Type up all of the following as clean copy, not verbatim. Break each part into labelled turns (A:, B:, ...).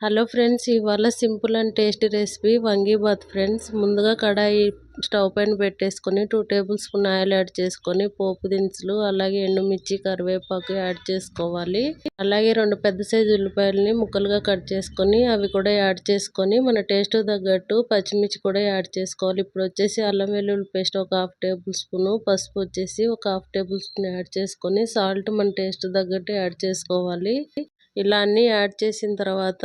A: Hello friends, ఇవాళ simple and tasty recipe vangibath friends. ముందుగా కడాయి స్టవ్ పైన పెట్టేసుకొని 2 టేబుల్ స్పూన్ ఆయిల్ యాడ్ చేసుకొని పోపు దినుసులు అలాగే ఎండుమిర్చి కరివేపాకు యాడ్ చేసుకోవాలి. అలాగే 2 పెద్ద సైజు ఉల్లిపాయలని ముక్కలుగా కట్ చేసుకొని అవి కూడా యాడ్ చేసుకొని మన టేస్ట్ తగ్గట్టు పచ్చిమిర్చి కూడా యాడ్ చేసుకోవాలి. ఇప్పుడు వచ్చేసి అల్లం వెల్లుల్లి పేస్ట్ ఒక 1/2 టేబుల్ స్పూన్, పసుపు వచ్చేసి ఒక 1/2 టేబుల్ స్పూన్ యాడ్ చేసుకొని సాల్ట్ మన టేస్ట్ తగ్గట్టు యాడ్ చేసుకోవాలి. ఇలా అన్నీ యాడ్ చేసిన తర్వాత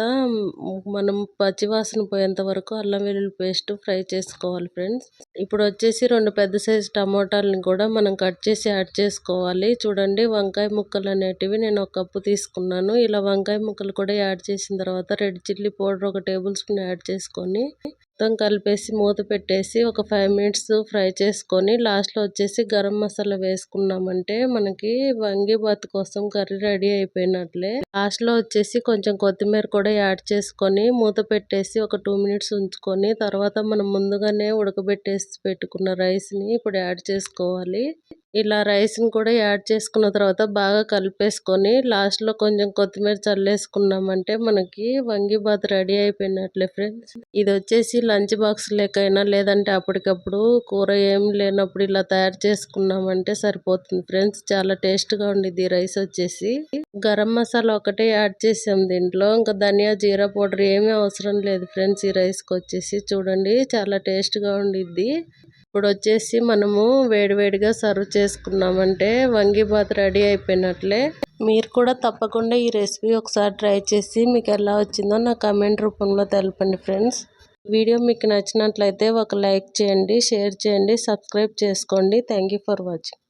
A: మనం పచ్చివాసన పోయేంత వరకు అల్లం వెల్లుల్లి పేస్ట్ ఫ్రై చేసుకోవాలి ఫ్రెండ్స్. ఇప్పుడు వచ్చేసి 2 పెద్ద సైజు టమోటాలను కూడా మనం కట్ చేసి యాడ్ చేసుకోవాలి. చూడండి, వంకాయ ముక్కలు అనేటివి నేను 1 కప్పు తీసుకున్నాను. ఇలా వంకాయ ముక్కలు కూడా యాడ్ చేసిన తర్వాత red chilli powder 1 table spoon add చేసుకొని మొత్తం కలిపేసి మూత పెట్టేసి ఒక 5 మినిట్స్ ఫ్రై చేసుకొని లాస్ట్లో వచ్చేసి గరం మసాలా వేసుకున్నామంటే మనకి వంగీబాత్ కోసం కర్రీ రెడీ అయిపోయినట్లే. లాస్ట్లో వచ్చేసి కొంచెం కొత్తిమీర కూడా యాడ్ చేసుకొని మూత పెట్టేసి ఒక 2 మినిట్స్ ఉంచుకొని తర్వాత మనం ముందుగానే ఉడకబెట్టేసి పెట్టుకున్న రైస్ని ఇప్పుడు యాడ్ చేసుకోవాలి. ఇలా రైస్ని కూడా యాడ్ చేసుకున్న తర్వాత బాగా కలిపేసుకొని లాస్ట్లో కొంచెం కొత్తిమీర చల్లేసుకున్నామంటే మనకి వంగీబాత్ రెడీ అయిపోయినట్లే ఫ్రెండ్స్. ఇది వచ్చేసి లంచ్ బాక్స్ లేకైనా లేదంటే అప్పటికప్పుడు కూర ఏం లేనప్పుడు ఇలా తయారు చేసుకున్నామంటే సరిపోతుంది ఫ్రెండ్స్. చాలా టేస్ట్గా ఉండిద్ది రైస్ వచ్చేసి. గరం మసాలా ఒకటే యాడ్ చేసాం దీంట్లో, ఇంకా ధనియా జీరా పౌడర్ ఏమీ అవసరం లేదు ఫ్రెండ్స్. ఈ రైస్కి వచ్చేసి చూడండి చాలా టేస్ట్గా ఉండిద్ది. ఇప్పుడు వచ్చేసి మనము వేడివేడిగా సర్వ్ చేసుకున్నామంటే వంగీబాత్ రెడీ అయిపోయినట్లే. మీరు కూడా తప్పకుండా ఈ రెసిపీ ఒకసారి ట్రై చేసి మీకు ఎలా వచ్చిందో నా కామెంట్ రూపంలో తెలపండి ఫ్రెండ్స్. వీడియో మీకు నచ్చినట్లయితే ఒక లైక్ చేయండి, షేర్ చేయండి, సబ్స్క్రైబ్ చేసుకోండి. Thank you for watching.